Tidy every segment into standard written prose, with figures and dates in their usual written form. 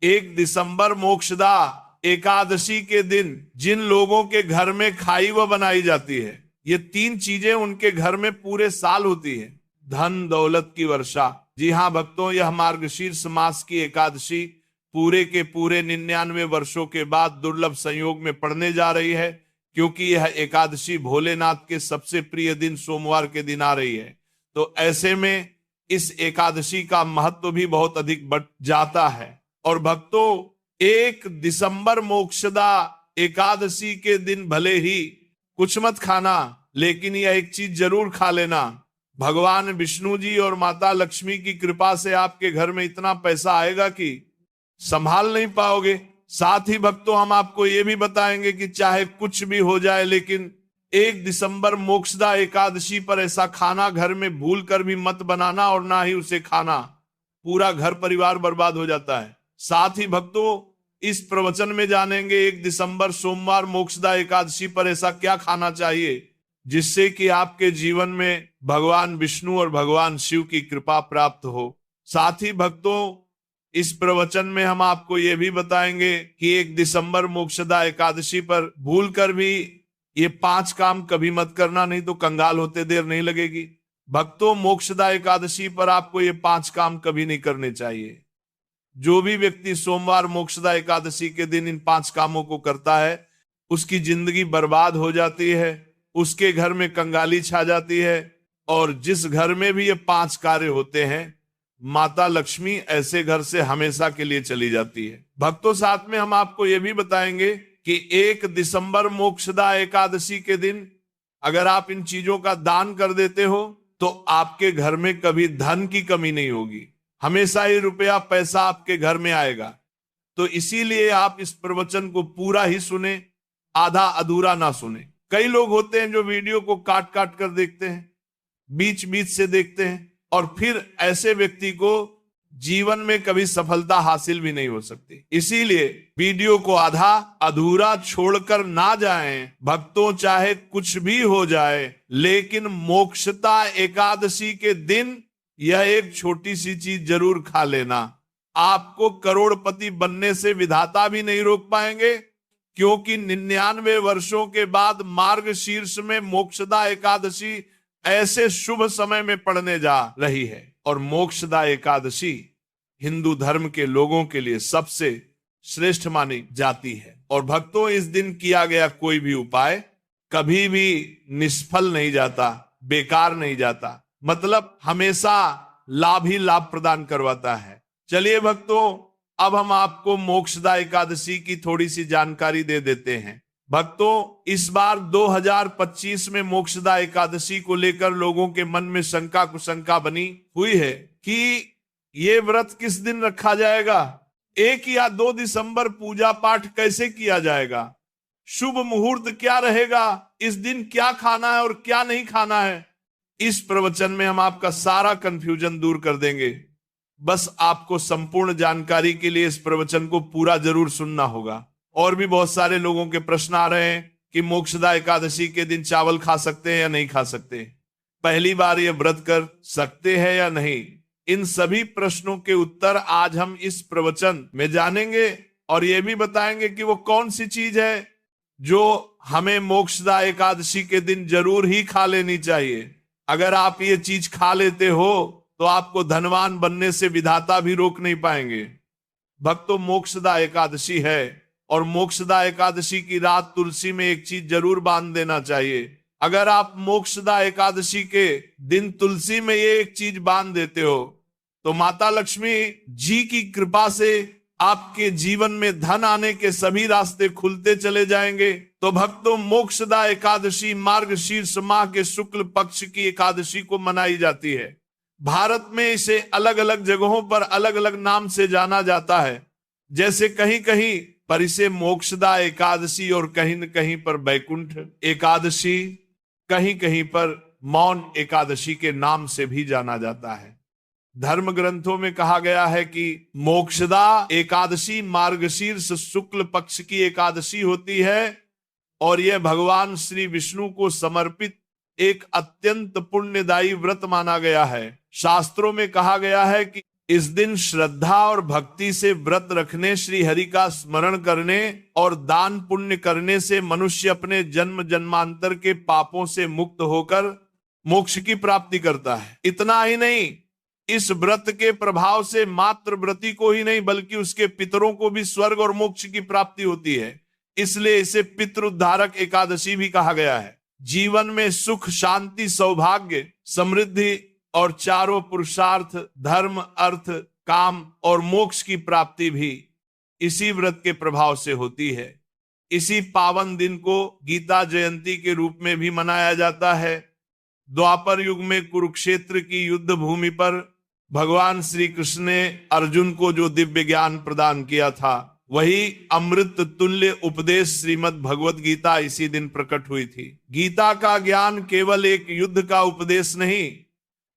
1 दिसंबर मोक्षदा एकादशी के दिन जिन लोगों के घर में खाई व बनाई जाती है, ये 3 चीजें उनके घर में पूरे साल होती है। धन दौलत की वर्षा। जी हाँ भक्तों, यह मार्गशीर्ष मास की एकादशी पूरे के पूरे 99 वर्षों के बाद दुर्लभ संयोग में पड़ने जा रही है, क्योंकि यह एकादशी भोलेनाथ के सबसे प्रिय दिन सोमवार के दिन आ रही है। तो ऐसे में इस एकादशी का महत्व भी बहुत अधिक बढ़ जाता है। और भक्तों, 1 दिसंबर मोक्षदा एकादशी के दिन भले ही कुछ मत खाना, लेकिन यह एक चीज जरूर खा लेना। भगवान विष्णु जी और माता लक्ष्मी की कृपा से आपके घर में इतना पैसा आएगा कि संभाल नहीं पाओगे। साथ ही भक्तों, हम आपको ये भी बताएंगे कि चाहे कुछ भी हो जाए, लेकिन 1 दिसंबर मोक्षदा एकादशी पर ऐसा खाना घर में भूल कर भी मत बनाना, और ना ही उसे खाना, पूरा घर परिवार बर्बाद हो जाता है। साथ ही भक्तों, इस प्रवचन में जानेंगे 1 दिसंबर सोमवार मोक्षदा एकादशी पर ऐसा क्या खाना चाहिए जिससे कि आपके जीवन में भगवान विष्णु और भगवान शिव की कृपा प्राप्त हो। साथ ही भक्तों, इस प्रवचन में हम आपको यह भी बताएंगे कि 1 दिसंबर मोक्षदा एकादशी पर भूल कर भी ये 5 काम कभी मत करना, नहीं तो कंगाल होते देर नहीं लगेगी। भक्तों, मोक्षदा एकादशी पर आपको ये 5 काम कभी नहीं करने चाहिए। जो भी व्यक्ति सोमवार मोक्षदा एकादशी के दिन इन 5 कामों को करता है, उसकी जिंदगी बर्बाद हो जाती है, उसके घर में कंगाली छा जाती है, और जिस घर में भी ये 5 कार्य होते हैं, माता लक्ष्मी ऐसे घर से हमेशा के लिए चली जाती है। भक्तों, साथ में हम आपको ये भी बताएंगे कि 1 दिसंबर मोक्षदा एकादशी के दिन अगर आप इन चीजों का दान कर देते हो तो आपके घर में कभी धन की कमी नहीं होगी, हमेशा ही रुपया पैसा आपके घर में आएगा। तो इसीलिए आप इस प्रवचन को पूरा ही सुने, आधा अधूरा ना सुने। कई लोग होते हैं जो वीडियो को काट काट कर देखते हैं, बीच बीच से देखते हैं, और फिर ऐसे व्यक्ति को जीवन में कभी सफलता हासिल भी नहीं हो सकती। इसीलिए वीडियो को आधा अधूरा छोड़कर ना जाएं। भक्तों, चाहे कुछ भी हो जाए, लेकिन मोक्षदा एकादशी के दिन यह एक छोटी सी चीज जरूर खा लेना। आपको करोड़पति बनने से विधाता भी नहीं रोक पाएंगे, क्योंकि 99 वर्षों के बाद मार्गशीर्ष में मोक्षदा एकादशी ऐसे शुभ समय में पड़ने जा रही है। और मोक्षदा एकादशी हिंदू धर्म के लोगों के लिए सबसे श्रेष्ठ मानी जाती है। और भक्तों, इस दिन किया गया कोई भी उपाय कभी भी निष्फल नहीं जाता, बेकार नहीं जाता, मतलब हमेशा लाभ ही लाभ प्रदान करवाता है। चलिए भक्तों, अब हम आपको मोक्षदा एकादशी की थोड़ी सी जानकारी दे देते हैं। भक्तों, इस बार 2025 में मोक्षदा एकादशी को लेकर लोगों के मन में शंका कुशंका बनी हुई है कि ये व्रत किस दिन रखा जाएगा, 1 या 2 दिसंबर पूजा पाठ कैसे किया जाएगा, शुभ मुहूर्त क्या रहेगा, इस दिन क्या खाना है और क्या नहीं खाना है। इस प्रवचन में हम आपका सारा कंफ्यूजन दूर कर देंगे। बस आपको संपूर्ण जानकारी के लिए इस प्रवचन को पूरा जरूर सुनना होगा। और भी बहुत सारे लोगों के प्रश्न आ रहे हैं कि मोक्षदा एकादशी के दिन चावल खा सकते हैं या नहीं खा सकते, पहली बार ये व्रत कर सकते हैं या नहीं। इन सभी प्रश्नों के उत्तर आज हम इस प्रवचन में जानेंगे, और ये भी बताएंगे कि वो कौन सी चीज है जो हमें मोक्षदा एकादशी के दिन जरूर ही खा लेनी चाहिए। अगर आप ये चीज खा लेते हो तो आपको धनवान बनने से विधाता भी रोक नहीं पाएंगे। भक्तों, मोक्षदा एकादशी है, और मोक्षदा एकादशी की रात तुलसी में एक चीज जरूर बांध देना चाहिए। अगर आप मोक्षदा एकादशी के दिन तुलसी में ये एक चीज बांध देते हो तो माता लक्ष्मी जी की कृपा से आपके जीवन में धन आने के सभी रास्ते खुलते चले जाएंगे। तो भक्तों, मोक्षदा एकादशी मार्गशीर्ष माह के शुक्ल पक्ष की एकादशी को मनाई जाती है। भारत में इसे अलग अलग जगहों पर अलग अलग नाम से जाना जाता है। जैसे कहीं कहीं पर इसे मोक्षदा एकादशी और कहीं न कहीं पर बैकुंठ एकादशी, कहीं कहीं पर मौन एकादशी के नाम से भी जाना जाता है। धर्म ग्रंथों में कहा गया है कि मोक्षदा एकादशी मार्गशीर्ष शुक्ल पक्ष की एकादशी होती है, और यह भगवान श्री विष्णु को समर्पित एक अत्यंत पुण्यदायी व्रत माना गया है। शास्त्रों में कहा गया है कि इस दिन श्रद्धा और भक्ति से व्रत रखने, श्री हरि का स्मरण करने और दान पुण्य करने से मनुष्य अपने जन्म जन्मांतर के पापों से मुक्त होकर मोक्ष की प्राप्ति करता है। इतना ही नहीं, इस व्रत के प्रभाव से मात्र व्रती को ही नहीं बल्कि उसके पितरों को भी स्वर्ग और मोक्ष की प्राप्ति होती है। इसलिए इसे पितृउद्धारक एकादशी भी कहा गया है। जीवन में सुख, शांति, सौभाग्य, समृद्धि और चारों पुरुषार्थ, धर्म, अर्थ, काम और मोक्ष की प्राप्ति भी इसी व्रत के प्रभाव से होती है। इसी पावन दिन को गीता जयंती के रूप में भी मनाया जाता है। द्वापर युग में कुरुक्षेत्र की युद्ध भूमि पर भगवान श्री कृष्ण ने अर्जुन को जो दिव्य ज्ञान प्रदान किया था, वही अमृत तुल्य उपदेश श्रीमद् भगवत गीता इसी दिन प्रकट हुई थी। गीता का ज्ञान केवल एक युद्ध का उपदेश नहीं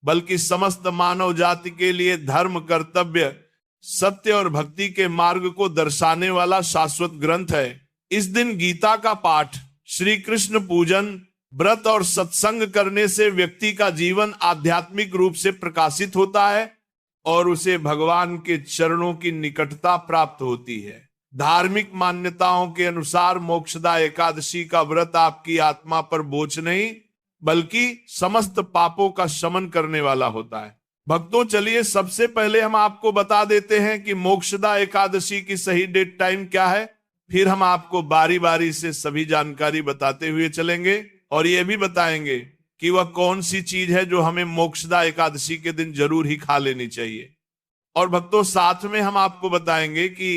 बल्कि समस्त मानव जाति के लिए धर्म, कर्तव्य, सत्य और भक्ति के मार्ग को दर्शाने वाला शाश्वत ग्रंथ है। इस दिन गीता का पाठ, श्री कृष्ण पूजन, व्रत और सत्संग करने से व्यक्ति का जीवन आध्यात्मिक रूप से प्रकाशित होता है और उसे भगवान के चरणों की निकटता प्राप्त होती है। धार्मिक मान्यताओं के अनुसार मोक्षदा एकादशी का व्रत आपकी आत्मा पर बोझ नहीं बल्कि समस्त पापों का शमन करने वाला होता है। भक्तों, चलिए सबसे पहले हम आपको बता देते हैं कि मोक्षदा एकादशी की सही डेट टाइम क्या है। फिर हम आपको बारी बारी से सभी जानकारी बताते हुए चलेंगे और ये भी बताएंगे कि वह कौन सी चीज है जो हमें मोक्षदा एकादशी के दिन जरूर ही खा लेनी चाहिए। और भक्तों, साथ में हम आपको बताएंगे कि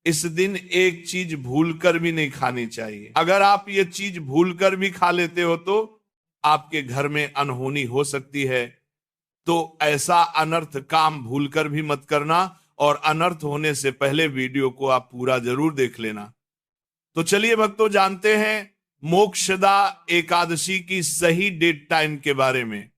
इस दिन एक चीज भूलकर भी नहीं खानी चाहिए। अगर आप ये चीज भूलकर भी खा लेते हो तो आपके घर में अनहोनी हो सकती है। तो ऐसा अनर्थ काम भूलकर भी मत करना और अनर्थ होने से पहले वीडियो को आप पूरा जरूर देख लेना। तो चलिए भक्तों, जानते हैं मोक्षदा एकादशी की सही डेट टाइम के बारे में।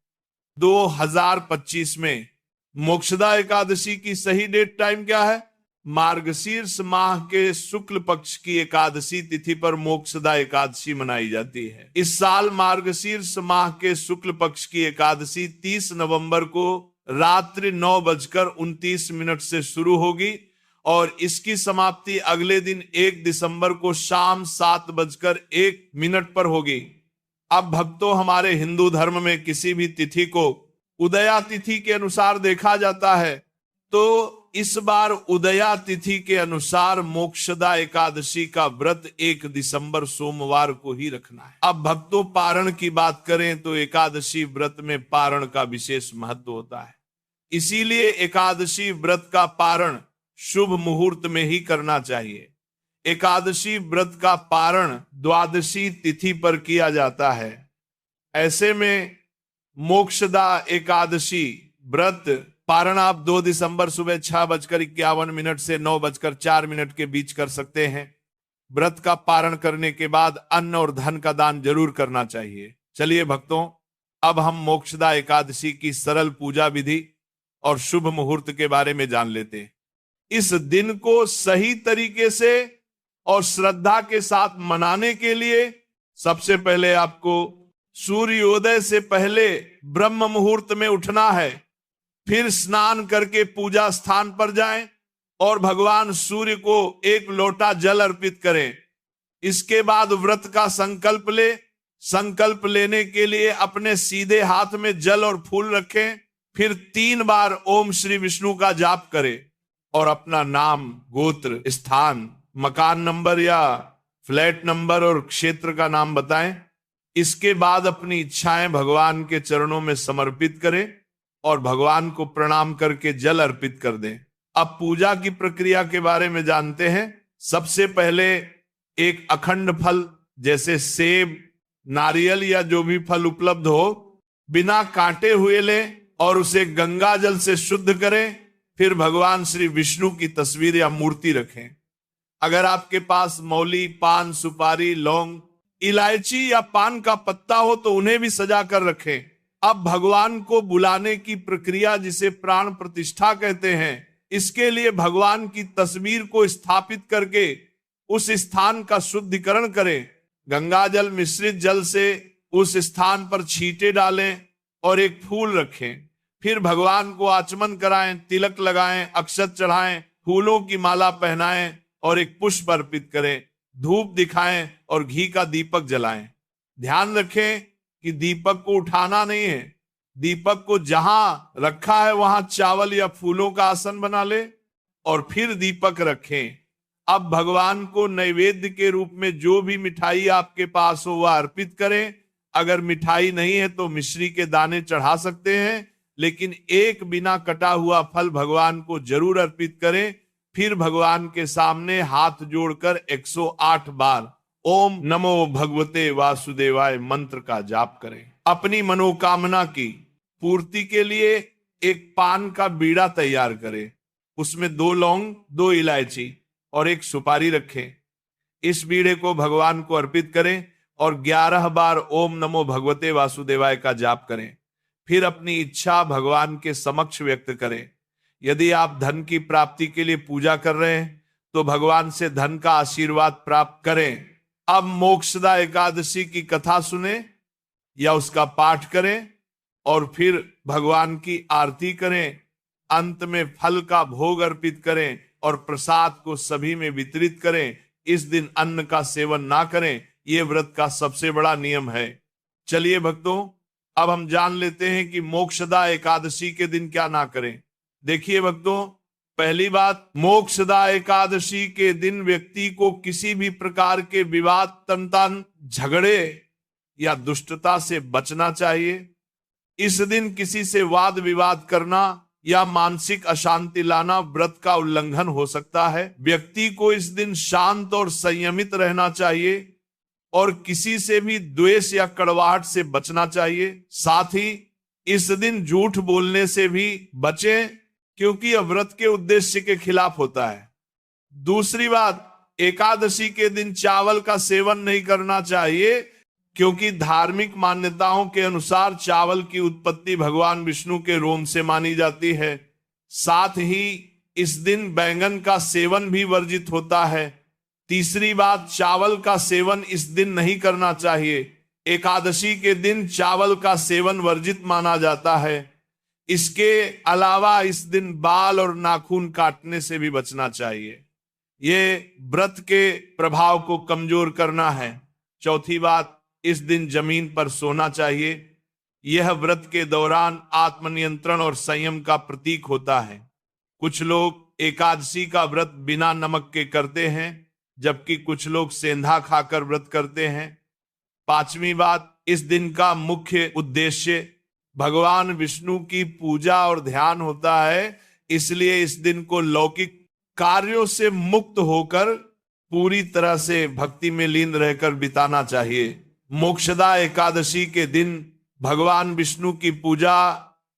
2025 में मोक्षदा एकादशी की सही डेट टाइम क्या है? मार्गशीर्ष माह के शुक्ल पक्ष की एकादशी तिथि पर मोक्षदा एकादशी मनाई जाती है। इस साल मार्गशीर्ष माह के शुक्ल पक्ष की एकादशी 30 नवंबर को रात्रि 9:29 से शुरू होगी और इसकी समाप्ति अगले दिन 1 दिसंबर को शाम 7:01 पर होगी। अब भक्तों, हमारे हिंदू धर्म में किसी भी तिथि को उदया तिथि के अनुसार देखा जाता है, तो इस बार उदया तिथि के अनुसार मोक्षदा एकादशी का व्रत 1 दिसंबर सोमवार को ही रखना है। अब भक्तों, पारण की बात करें तो एकादशी व्रत में पारण का विशेष महत्व होता है। इसीलिए एकादशी व्रत का पारण शुभ मुहूर्त में ही करना चाहिए। एकादशी व्रत का पारण द्वादशी तिथि पर किया जाता है। ऐसे में मोक्षदा एकादशी व्रत पारण आप 2 दिसंबर सुबह 6:51 से 9:04 के बीच कर सकते हैं। व्रत का पारण करने के बाद अन्न और धन का दान जरूर करना चाहिए। चलिए भक्तों, अब हम मोक्षदा एकादशी की सरल पूजा विधि और शुभ मुहूर्त के बारे में जान लेते हैं। इस दिन को सही तरीके से और श्रद्धा के साथ मनाने के लिए सबसे पहले आपको सूर्योदय से पहले ब्रह्म मुहूर्त में उठना है। फिर स्नान करके पूजा स्थान पर जाएं और भगवान सूर्य को 1 लोटा जल अर्पित करें। इसके बाद व्रत का संकल्प ले। संकल्प लेने के लिए अपने सीधे हाथ में जल और फूल रखें। फिर 3 बार ओम श्री विष्णु का जाप करें और अपना नाम, गोत्र, स्थान, मकान नंबर या फ्लैट नंबर और क्षेत्र का नाम बताएं। इसके बाद अपनी इच्छाएं भगवान के चरणों में समर्पित करें और भगवान को प्रणाम करके जल अर्पित कर दें। अब पूजा की प्रक्रिया के बारे में जानते हैं। सबसे पहले एक अखंड फल जैसे सेब, नारियल या जो भी फल उपलब्ध हो, बिना काटे हुए लें और उसे गंगा जल से शुद्ध करें। फिर भगवान श्री विष्णु की तस्वीर या मूर्ति रखें। अगर आपके पास मौली, पान, सुपारी, लौंग, इलायची या पान का पत्ता हो तो उन्हें भी सजा कर रखें। अब भगवान को बुलाने की प्रक्रिया, जिसे प्राण प्रतिष्ठा कहते हैं, इसके लिए भगवान की तस्वीर को स्थापित करके उस स्थान का शुद्धिकरण करें। गंगाजल मिश्रित जल से उस स्थान पर छींटे डालें और एक फूल रखें। फिर भगवान को आचमन कराएं, तिलक लगाएं, अक्षत चढ़ाएं, फूलों की माला पहनाएं और एक पुष्प अर्पित करें, धूप दिखाएं और घी का दीपक जलाएं। ध्यान रखें कि दीपक को उठाना नहीं है, दीपक को जहां रखा है वहां चावल या फूलों का आसन बना ले और फिर दीपक रखें। अब भगवान को नैवेद्य के रूप में जो भी मिठाई आपके पास हो वह अर्पित करें। अगर मिठाई नहीं है तो मिश्री के दाने चढ़ा सकते हैं, लेकिन एक बिना कटा हुआ फल भगवान को जरूर अर्पित करें। फिर भगवान के सामने हाथ जोड़कर 108 बार ओम नमो भगवते वासुदेवाय मंत्र का जाप करें। अपनी मनोकामना की पूर्ति के लिए एक पान का बीड़ा तैयार करें, उसमें 2 लौंग, 2 इलायची और 1 सुपारी रखें। इस बीड़े को भगवान को अर्पित करें और 11 बार ओम नमो भगवते वासुदेवाय का जाप करें। फिर अपनी इच्छा भगवान के समक्ष व्यक्त करें। यदि आप धन की प्राप्ति के लिए पूजा कर रहे हैं तो भगवान से धन का आशीर्वाद प्राप्त करें। अब मोक्षदा एकादशी की कथा सुने या उसका पाठ करें और फिर भगवान की आरती करें। अंत में फल का भोग अर्पित करें और प्रसाद को सभी में वितरित करें। इस दिन अन्न का सेवन ना करें, यह व्रत का सबसे बड़ा नियम है। चलिए भक्तों, अब हम जान लेते हैं कि मोक्षदा एकादशी के दिन क्या ना करें। देखिए भक्तों, पहली बात, मोक्षदा एकादशी के दिन व्यक्ति को किसी भी प्रकार के विवाद, तंतन, झगड़े या दुष्टता से बचना चाहिए। इस दिन किसी से वाद विवाद करना या मानसिक अशांति लाना व्रत का उल्लंघन हो सकता है। व्यक्ति को इस दिन शांत और संयमित रहना चाहिए और किसी से भी द्वेष या कड़वाहट से बचना चाहिए। साथ ही इस दिन झूठ बोलने से भी बचें, क्योंकि यह व्रत के उद्देश्य के खिलाफ होता है। दूसरी बात, एकादशी के दिन चावल का सेवन नहीं करना चाहिए, क्योंकि धार्मिक मान्यताओं के अनुसार चावल की उत्पत्ति भगवान विष्णु के रोम से मानी जाती है। साथ ही इस दिन बैंगन का सेवन भी वर्जित होता है। तीसरी बात, चावल का सेवन इस दिन नहीं करना चाहिए। एकादशी के दिन चावल का सेवन वर्जित माना जाता है। इसके अलावा इस दिन बाल और नाखून काटने से भी बचना चाहिए। ये व्रत के प्रभाव को कमजोर करना है। चौथी बात, इस दिन जमीन पर सोना चाहिए। यह व्रत के दौरान आत्मनियंत्रण और संयम का प्रतीक होता है। कुछ लोग एकादशी का व्रत बिना नमक के करते हैं, जबकि कुछ लोग सेंधा खाकर व्रत करते हैं। पांचवी बात, इस दिन का मुख्य उद्देश्य भगवान विष्णु की पूजा और ध्यान होता है, इसलिए इस दिन को लौकिक कार्यों से मुक्त होकर पूरी तरह से भक्ति में लीन रहकर बिताना चाहिए। मोक्षदा एकादशी के दिन भगवान विष्णु की पूजा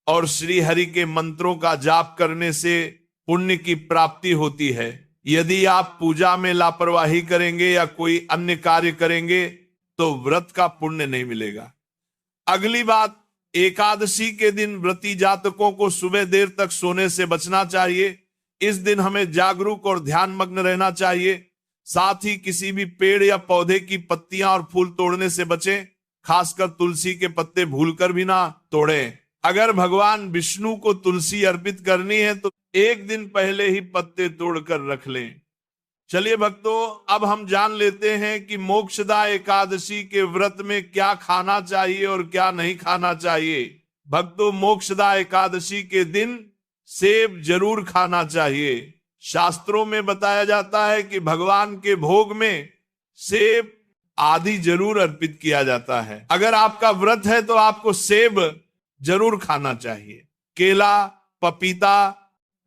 और श्री हरि के मंत्रों का जाप करने से पुण्य की प्राप्ति होती है। यदि आप पूजा में लापरवाही करेंगे या कोई अन्य कार्य करेंगे तो व्रत का पुण्य नहीं मिलेगा। अगली बात, एकादशी के दिन व्रती जातकों को सुबह देर तक सोने से बचना चाहिए। इस दिन हमें जागरूक और ध्यान मग्न रहना चाहिए। साथ ही किसी भी पेड़ या पौधे की पत्तियां और फूल तोड़ने से बचें, खासकर तुलसी के पत्ते भूलकर भी ना तोड़ें। अगर भगवान विष्णु को तुलसी अर्पित करनी है तो एक दिन पहले ही पत्ते तोड़कर रख लें। चलिए भक्तों, अब हम जान लेते हैं कि मोक्षदा एकादशी के व्रत में क्या खाना चाहिए और क्या नहीं खाना चाहिए। भक्तों, मोक्षदा एकादशी के दिन सेब जरूर खाना चाहिए। शास्त्रों में बताया जाता है कि भगवान के भोग में सेब आदि जरूर अर्पित किया जाता है। अगर आपका व्रत है तो आपको सेब जरूर खाना चाहिए। केला, पपीता,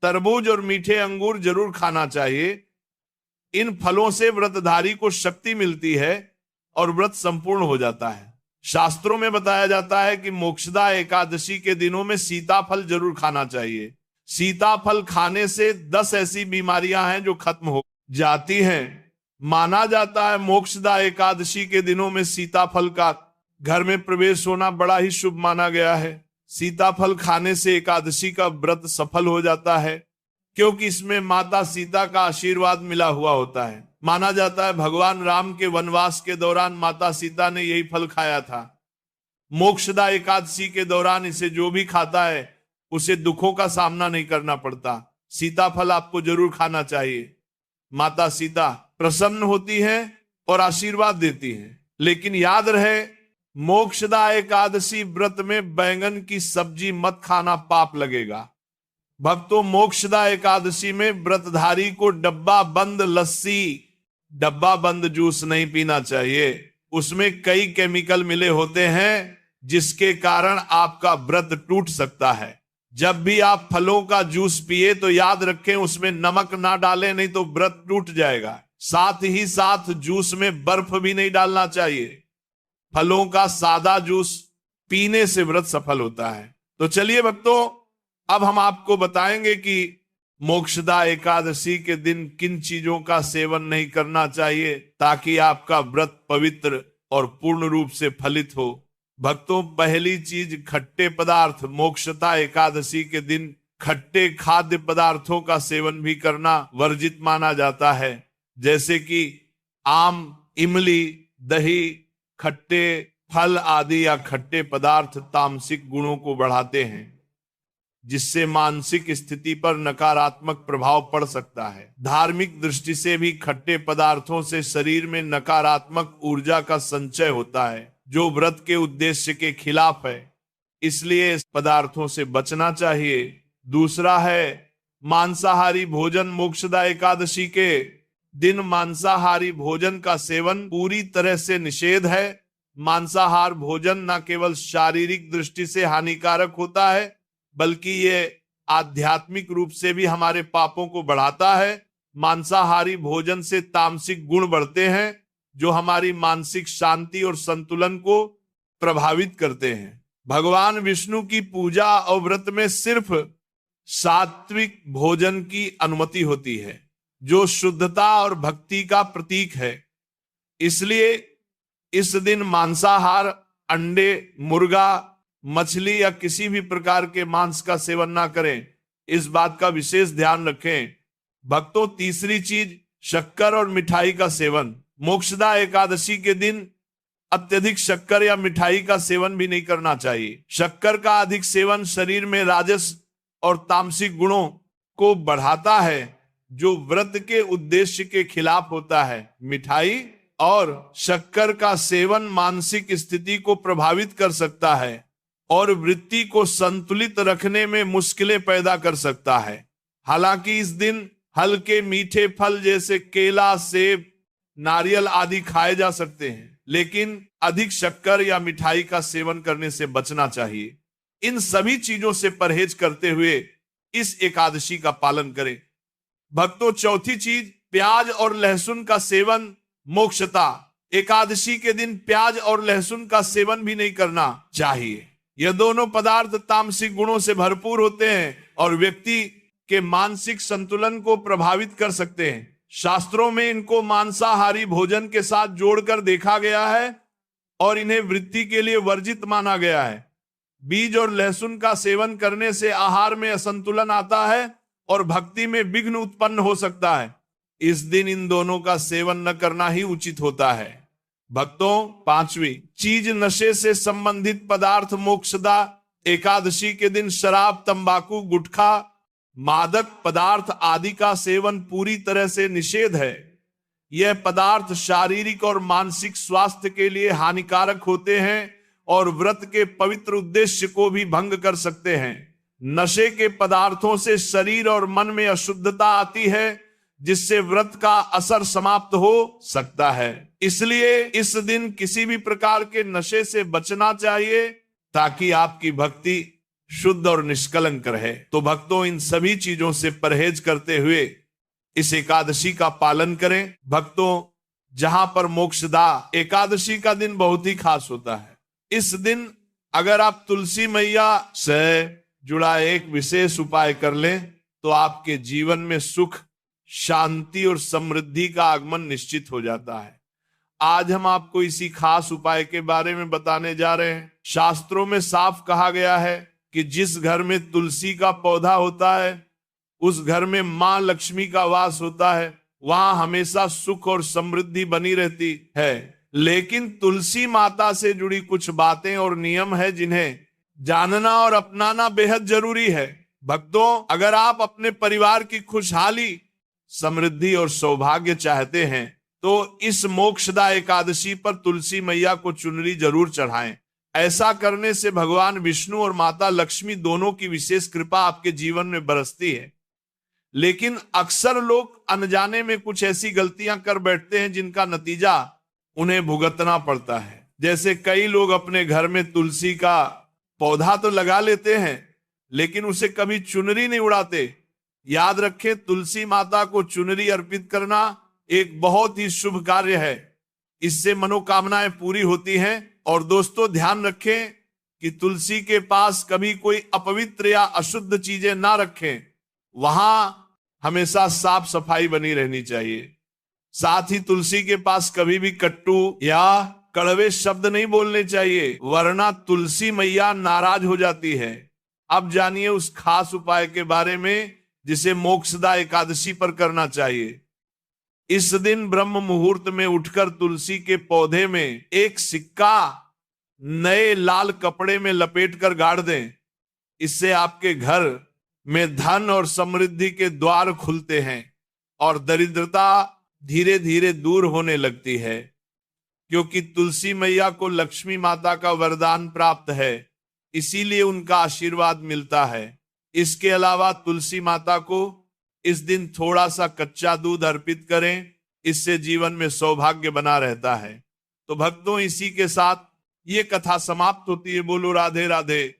तरबूज और मीठे अंगूर जरूर खाना चाहिए। इन फलों से व्रतधारी को शक्ति मिलती है और व्रत संपूर्ण हो जाता है। शास्त्रों में बताया जाता है कि मोक्षदा एकादशी के दिनों में सीताफल जरूर खाना चाहिए। सीताफल खाने से 10 ऐसी बीमारियां हैं जो खत्म हो जाती हैं। माना जाता है मोक्षदा एकादशी के दिनों में सीताफल का घर में प्रवेश होना बड़ा ही शुभ माना गया है। सीताफल खाने से एकादशी का व्रत सफल हो जाता है, क्योंकि इसमें माता सीता का आशीर्वाद मिला हुआ होता है। माना जाता है भगवान राम के वनवास के दौरान माता सीता ने यही फल खाया था। मोक्षदा एकादशी के दौरान इसे जो भी खाता है उसे दुखों का सामना नहीं करना पड़ता। सीताफल आपको जरूर खाना चाहिए। माता सीता प्रसन्न होती है और आशीर्वाद देती है। लेकिन याद रहे, मोक्षदा एकादशी व्रत में बैंगन की सब्जी मत खाना, पाप लगेगा। भक्तों, मोक्षदा एकादशी में व्रतधारी को डब्बा बंद लस्सी, डब्बा बंद जूस नहीं पीना चाहिए। उसमें कई केमिकल मिले होते हैं जिसके कारण आपका व्रत टूट सकता है। जब भी आप फलों का जूस पिए तो याद रखें उसमें नमक ना डालें, नहीं तो व्रत टूट जाएगा। साथ ही साथ जूस में बर्फ भी नहीं डालना चाहिए। फलों का सादा जूस पीने से व्रत सफल होता है। तो चलिए भक्तों, अब हम आपको बताएंगे कि मोक्षदा एकादशी के दिन किन चीजों का सेवन नहीं करना चाहिए ताकि आपका व्रत पवित्र और पूर्ण रूप से फलित हो। भक्तों, पहली चीज खट्टे पदार्थ। मोक्षदा एकादशी के दिन खट्टे खाद्य पदार्थों का सेवन भी करना वर्जित माना जाता है, जैसे कि आम, इमली, दही, खट्टे फल आदि या खट्टे पदार्थ तामसिक गुणों को बढ़ाते हैं, जिससे मानसिक स्थिति पर नकारात्मक प्रभाव पड़ सकता है। धार्मिक दृष्टि से भी खट्टे पदार्थों से शरीर में नकारात्मक ऊर्जा का संचय होता है, जो व्रत के उद्देश्य के खिलाफ है। इसलिए इस पदार्थों से बचना चाहिए। दूसरा है मांसाहारी भोजन। मोक्षदा एकादशी के दिन मांसाहारी भोजन का सेवन पूरी तरह से निषेध है। मांसाहार भोजन न केवल शारीरिक दृष्टि से हानिकारक होता है, बल्कि ये आध्यात्मिक रूप से भी हमारे पापों को बढ़ाता है। मांसाहारी भोजन से तामसिक गुण बढ़ते हैं, जो हमारी मानसिक शांति और संतुलन को प्रभावित करते हैं। भगवान विष्णु की पूजा और व्रत में सिर्फ सात्विक भोजन की अनुमति होती है, जो शुद्धता और भक्ति का प्रतीक है। इसलिए इस दिन मांसाहार, अंडे, मुर्गा, मछली या किसी भी प्रकार के मांस का सेवन ना करें। इस बात का विशेष ध्यान रखें। भक्तों, तीसरी चीज शक्कर और मिठाई का सेवन। मोक्षदा एकादशी के दिन अत्यधिक शक्कर या मिठाई का सेवन भी नहीं करना चाहिए। शक्कर का अधिक सेवन शरीर में राजस और तामसिक गुणों को बढ़ाता है, जो व्रत के उद्देश्य के खिलाफ होता है। मिठाई और शक्कर का सेवन मानसिक स्थिति को प्रभावित कर सकता है और वृत्ति को संतुलित रखने में मुश्किलें पैदा कर सकता है। हालांकि इस दिन हल्के मीठे फल जैसे केला, सेब, नारियल आदि खाए जा सकते हैं, लेकिन अधिक शक्कर या मिठाई का सेवन करने से बचना चाहिए। इन सभी चीजों से परहेज करते हुए इस एकादशी का पालन करें। भक्तों, चौथी चीज प्याज और लहसुन का सेवन। मोक्षदा एकादशी के दिन प्याज और लहसुन का सेवन भी नहीं करना चाहिए। यह दोनों पदार्थ तामसिक गुणों से भरपूर होते हैं और व्यक्ति के मानसिक संतुलन को प्रभावित कर सकते हैं। शास्त्रों में इनको मांसाहारी भोजन के साथ जोड़कर देखा गया है और इन्हें वृत्ति के लिए वर्जित माना गया है। बीज और लहसुन का सेवन करने से आहार में असंतुलन आता है और भक्ति में विघ्न उत्पन्न हो सकता है। इस दिन इन दोनों का सेवन न करना ही उचित होता है। भक्तों, पांचवी चीज नशे से संबंधित पदार्थ। मोक्षदा एकादशी के दिन शराब, तंबाकू, गुटखा, मादक पदार्थ आदि का सेवन पूरी तरह से निषेध है। यह पदार्थ शारीरिक और मानसिक स्वास्थ्य के लिए हानिकारक होते हैं और व्रत के पवित्र उद्देश्य को भी भंग कर सकते हैं। नशे के पदार्थों से शरीर और मन में अशुद्धता आती है, जिससे व्रत का असर समाप्त हो सकता है। इसलिए इस दिन किसी भी प्रकार के नशे से बचना चाहिए ताकि आपकी भक्ति शुद्ध और निष्कलंक रहे। तो भक्तों, इन सभी चीजों से परहेज करते हुए इस एकादशी का पालन करें। भक्तों, जहां पर मोक्षदा एकादशी का दिन बहुत ही खास होता है। इस दिन अगर आप तुलसी मैया से जुड़ा एक विशेष उपाय कर लें तो आपके जीवन में सुख, शांति और समृद्धि का आगमन निश्चित हो जाता है। आज हम आपको इसी खास उपाय के बारे में बताने जा रहे हैं। शास्त्रों में साफ कहा गया है कि जिस घर में तुलसी का पौधा होता है उस घर में मां लक्ष्मी का वास होता है, वहां हमेशा सुख और समृद्धि बनी रहती है। लेकिन तुलसी माता से जुड़ी कुछ बातें और नियम है जिन्हें जानना और अपनाना बेहद जरूरी है। भक्तों, अगर आप अपने परिवार की खुशहाली, समृद्धि और सौभाग्य चाहते हैं तो इस मोक्षदा एकादशी पर तुलसी मैया को चुनरी जरूर चढ़ाएं। ऐसा करने से भगवान विष्णु और माता लक्ष्मी दोनों की विशेष कृपा आपके जीवन में बरसती है। लेकिन अक्सर लोग अनजाने में कुछ ऐसी गलतियां कर बैठते हैं जिनका नतीजा उन्हें भुगतना पड़ता है। जैसे कई लोग अपने घर में तुलसी का पौधा तो लगा लेते हैं लेकिन उसे कभी चुनरी नहीं उड़ाते। याद रखें, तुलसी माता को चुनरी अर्पित करना एक बहुत ही शुभ कार्य है। इससे मनोकामनाएं पूरी होती हैं। और दोस्तों, ध्यान रखें कि तुलसी के पास कभी कोई अपवित्र या अशुद्ध चीजें ना रखें। वहां हमेशा साफ सफाई बनी रहनी चाहिए। साथ ही तुलसी के पास कभी भी कट्टू या कड़वे शब्द नहीं बोलने चाहिए, वरना तुलसी मैया नाराज हो जाती है। अब जानिए उस खास उपाय के बारे में जिसे मोक्षदा एकादशी पर करना चाहिए। इस दिन ब्रह्म मुहूर्त में उठकर तुलसी के पौधे में एक सिक्का नए लाल कपड़े में लपेटकर गाड़ दें। इससे आपके घर में धन और समृद्धि के द्वार खुलते हैं और दरिद्रता धीरे धीरे दूर होने लगती है। क्योंकि तुलसी मैया को लक्ष्मी माता का वरदान प्राप्त है, इसीलिए उनका आशीर्वाद मिलता है। इसके अलावा तुलसी माता को इस दिन थोड़ा सा कच्चा दूध अर्पित करें, इससे जीवन में सौभाग्य बना रहता है। तो भक्तों, इसी के साथ ये कथा समाप्त होती है। बोलो राधे राधे।